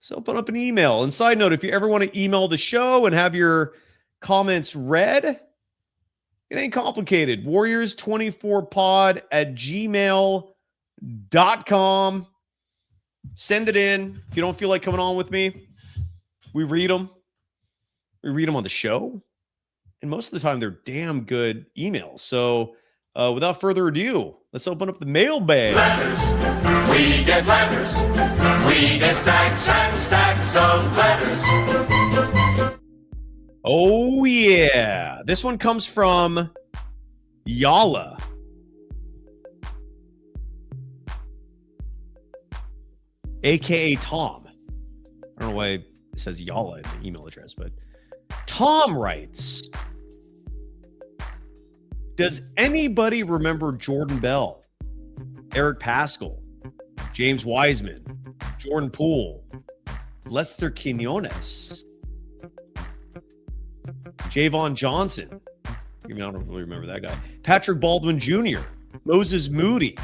let's open up an email. And side note, if you ever want to email the show and have your comments read, it ain't complicated. warriors24pod@gmail.com. Send it in. If you don't feel like coming on with me, we read them. We read them on the show. And most of the time, they're damn good emails. So without further ado, let's open up the mailbag. Letters. We get letters. We get stacks and stacks of letters. Oh, yeah. This one comes from Yala. A.K.A. Tom. I don't know why it says Yala in the email address, but Tom writes, does anybody remember Jordan Bell, Eric Paschall, James Wiseman, Jordan Poole, Lester Quinones, Javon Johnson? I don't really remember that guy. Patrick Baldwin Jr., Moses Moody,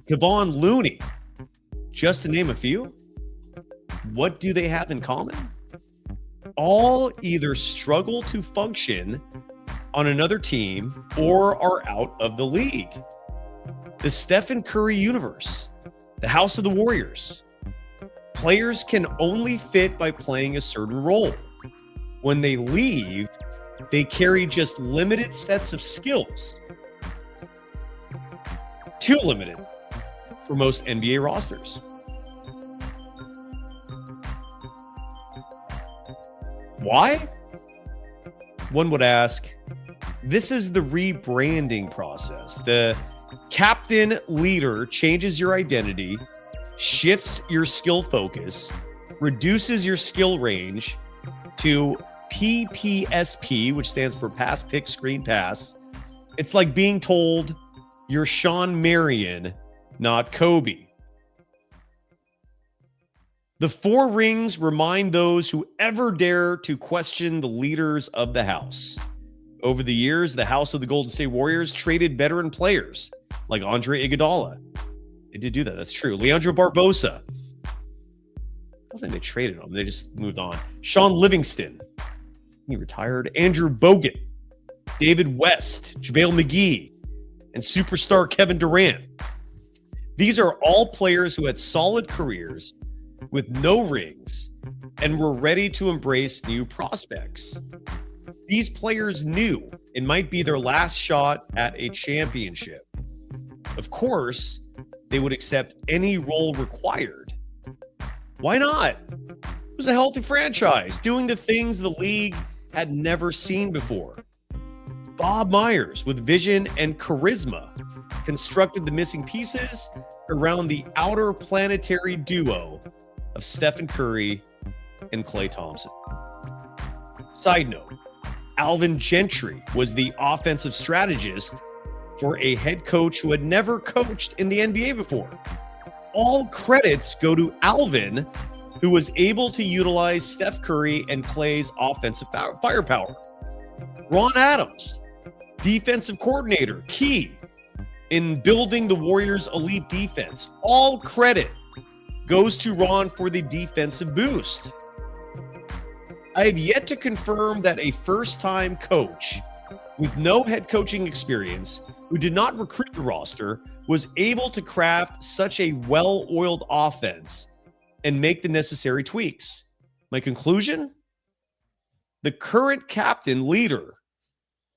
Kevon Looney, just to name a few. What do they have in common? All either struggle to function on another team or are out of the league. The Stephen Curry universe, the House of the Warriors. Players can only fit by playing a certain role. When they leave, they carry just limited sets of skills. Too limited for most NBA rosters. Why? One would ask, this is the rebranding process. The captain leader changes your identity, shifts your skill focus, reduces your skill range to PPSP, which stands for pass, pick, screen, pass. It's like being told you're Sean Marion, not Kobe. The 4 rings remind those who ever dare to question the leaders of the house. Over the years, the House of the Golden State Warriors traded veteran players like Andre Iguodala. They did do that. That's true. Leandro Barbosa. I don't think they traded him. They just moved on. Sean Livingston. He retired. Andrew Bogut. David West. JaVale McGee. And superstar Kevin Durant. These are all players who had solid careers with no rings and were ready to embrace new prospects. These players knew it might be their last shot at a championship. Of course, they would accept any role required. Why not? It was a healthy franchise, doing the things the league had never seen before. Bob Myers, with vision and charisma, constructed the missing pieces around the outer planetary duo of Stephen Curry and Klay Thompson. Side note, Alvin Gentry was the offensive strategist for a head coach who had never coached in the NBA before. All credits go to Alvin, who was able to utilize Steph Curry and Klay's offensive firepower. Ron Adams, defensive coordinator, key in building the Warriors' elite defense. All credit goes to Ron for the defensive boost. I have yet to confirm that a first-time coach with no head coaching experience who did not recruit the roster was able to craft such a well-oiled offense and make the necessary tweaks. My conclusion? The current captain leader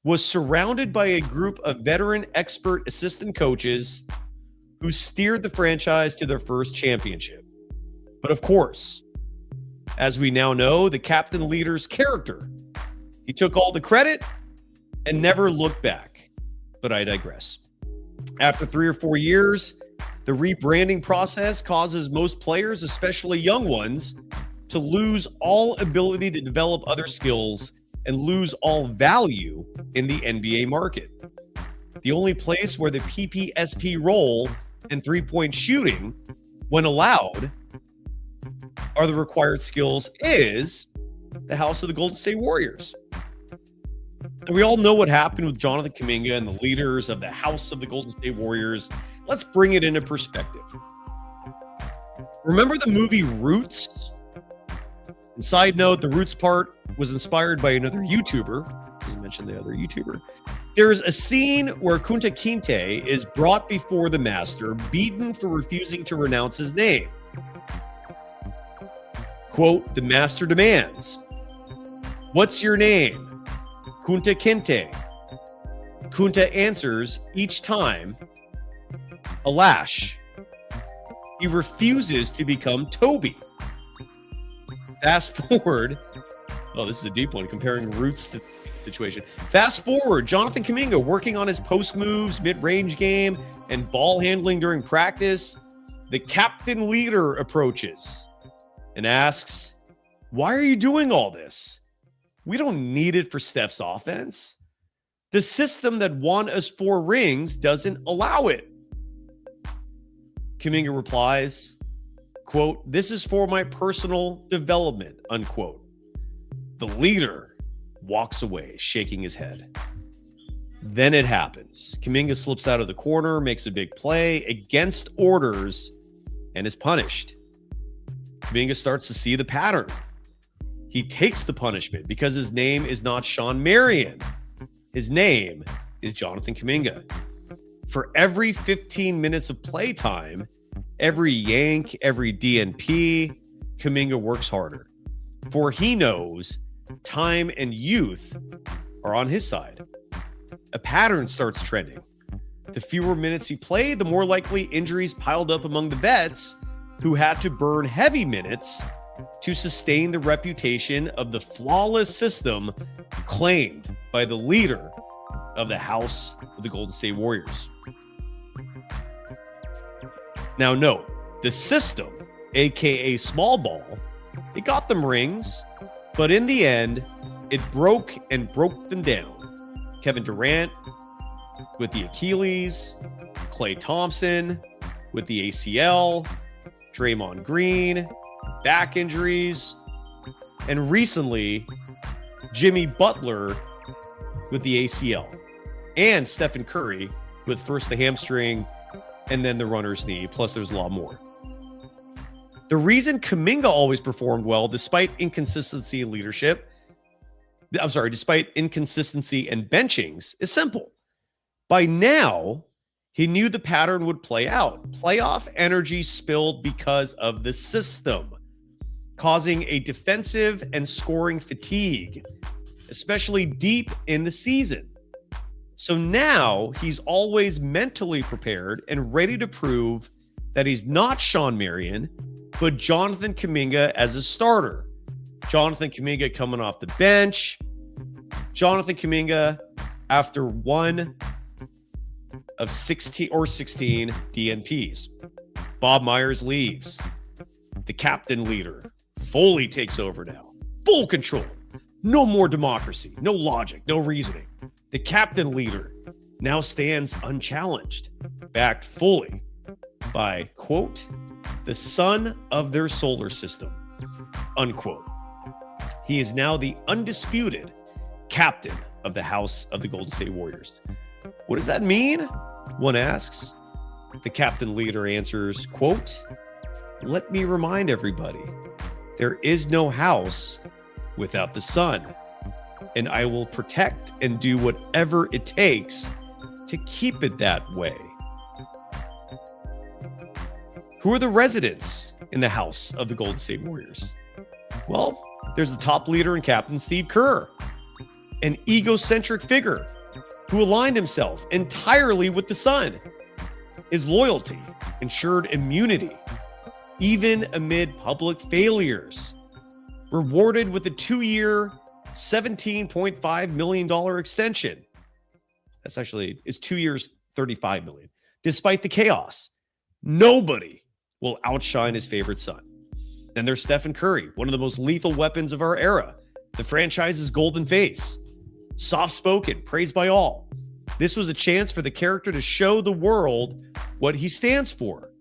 was surrounded by a group of veteran expert assistant coaches who steered the franchise to their first championship. But of course, as we now know, the captain leader's character. He took all the credit and never looked back. But I digress. After 3 or 4 years, the rebranding process causes most players, especially young ones, to lose all ability to develop other skills and lose all value in the NBA market. The only place where the PPSP role and three-point shooting, when allowed, are the required skills is the House of the Golden State Warriors. And we all know what happened with Jonathan Kuminga and the leaders of the House of the Golden State Warriors. Let's bring it into perspective. Remember the movie Roots And side note, the Roots part was inspired by another YouTuber. Doesn't mention the other YouTuber. There's a scene where Kunta Kinte is brought before the master, beaten for refusing to renounce his name. Quote, the master demands, "What's your name?" Kunta Kinte. Kunta answers each time, "Alash." He refuses to become Toby. Fast forward. Oh, this is a deep one, comparing Roots to the situation. Fast forward, Jonathan Kuminga working on his post moves, mid-range game, and ball handling during practice. The captain leader approaches and asks, "Why are you doing all this? We don't need it for Steph's offense. The system that won us 4 rings doesn't allow it." Kuminga replies, quote, "This is for my personal development," unquote. The leader walks away, shaking his head. Then it happens. Kuminga slips out of the corner, makes a big play against orders, and is punished. Kuminga starts to see the pattern. He takes the punishment because his name is not Sean Marion. His name is Jonathan Kuminga. For every 15 minutes of playtime, every yank, every DNP, Kuminga works harder. For he knows time and youth are on his side. A pattern starts trending. The fewer minutes he played, the more likely injuries piled up among the vets who had to burn heavy minutes to sustain the reputation of the flawless system claimed by the leader of the House of the Golden State Warriors. Now note, the system, aka small ball, it got them rings, but in the end, it broke them down. Kevin Durant with the Achilles, Klay Thompson with the ACL, Draymond Green, back injuries, and recently, Jimmy Butler with the ACL, and Stephen Curry with first the hamstring and then the runner's knee, plus there's a lot more. The reason Kuminga always performed well despite inconsistency in leadership, despite inconsistency and benchings, is simple. By now, he knew the pattern would play out. Playoff energy spilled because of the system, causing a defensive and scoring fatigue, especially deep in the season. So now he's always mentally prepared and ready to prove that he's not Sean Marion, but Jonathan Kuminga as a starter. Jonathan Kuminga coming off the bench. Jonathan Kuminga after one of 16 DNPs. Bob Myers leaves. The captain leader fully takes over now. Full control. No more democracy. No logic. No reasoning. The captain leader now stands unchallenged, backed fully by, quote, the sun of their solar system, unquote. He is now the undisputed captain of the House of the Golden State Warriors. What does that mean? One asks. The captain leader answers, quote, let me remind everybody, there is no house without the sun, and I will protect and do whatever it takes to keep it that way. Who are the residents in the House of the Golden State Warriors? Well, there's the top leader and captain, Steve Kerr, an egocentric figure who aligned himself entirely with the sun. His loyalty ensured immunity, even amid public failures. Rewarded with a 2-year, $17.5 million extension. It's 2 years, $35 million. Despite the chaos, nobody will outshine his favorite son. Then there's Stephen Curry, one of the most lethal weapons of our era, the franchise's golden face. Soft-spoken, praised by all. This was a chance for the character to show the world what he stands for,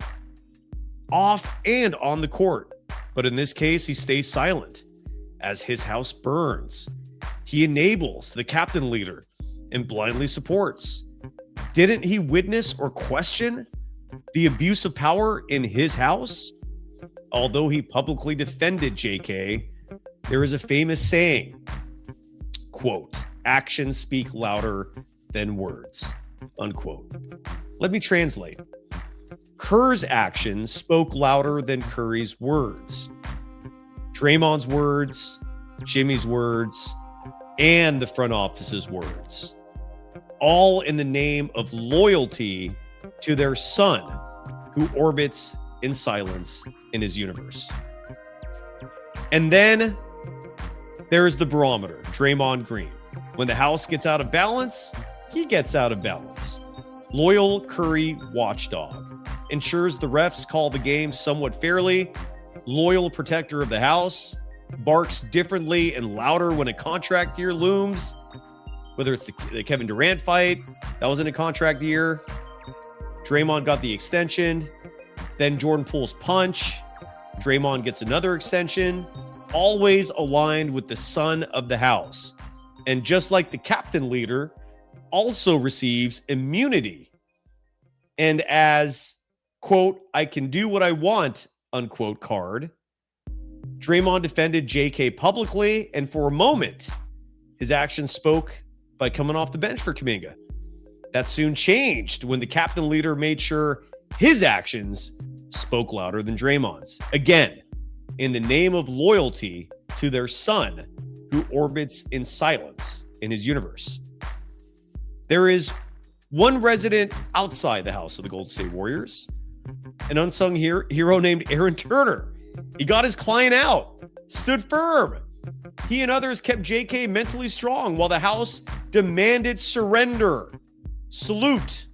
off and on the court. But in this case, he stays silent as his house burns. He enables the captain leader and blindly supports. Didn't he witness or question the abuse of power in his house? Although he publicly defended JK There is a famous saying, quote, actions speak louder than words, unquote. Let me translate. Kerr's actions spoke louder than Curry's words. Draymond's words, Jimmy's words, and the front office's words, all in the name of loyalty to their son, who orbits in silence in his universe. And then there's the barometer, Draymond Green. When the house gets out of balance, he gets out of balance. Loyal Curry watchdog. Ensures the refs call the game somewhat fairly. Loyal protector of the house. Barks differently and louder when a contract year looms. Whether it's the Kevin Durant fight, that was in a contract year. Draymond got the extension. Then Jordan Poole's punch. Draymond gets another extension. Always aligned with the son of the house. And just like the captain leader, also receives immunity. And as, quote, I can do what I want, unquote, card, Draymond defended JK publicly, and for a moment, his actions spoke by coming off the bench for Kuminga. That soon changed when the captain leader made sure his actions spoke louder than Draymond's. Again, in the name of loyalty to their son, who orbits in silence in his universe. There is one resident outside the house of the Golden State Warriors, an unsung hero named Aaron Turner. He got his client out, stood firm. He and others kept JK mentally strong while the house demanded surrender. Salute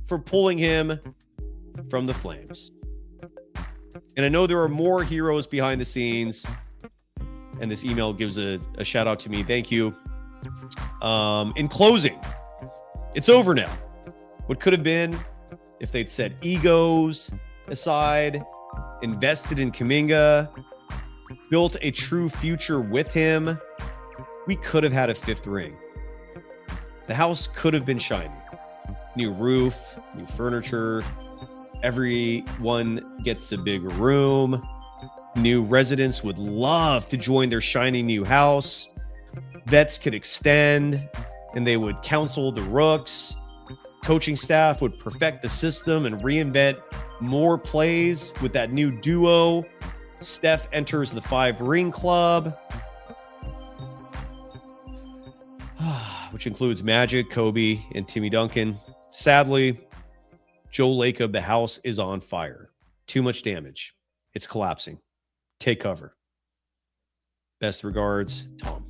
for pulling him from the flames. And I know there are more heroes behind the scenes, and this email gives a shout out to me. Thank you. In closing, it's over now. What could have been if they'd set egos aside, invested in Kuminga, built a true future with him, we could have had a fifth ring. The house could have been shiny. New roof, new furniture. Everyone gets a bigger room. New residents would love to join their shiny new house. Vets could extend, and they would counsel the rooks. Coaching staff would perfect the system and reinvent more plays with that new duo. Steph enters the 5-ring club, which includes Magic, Kobe, and Timmy Duncan. Sadly, Joe Lacob, the house is on fire. Too much damage. It's collapsing. Take cover. Best regards, Tom.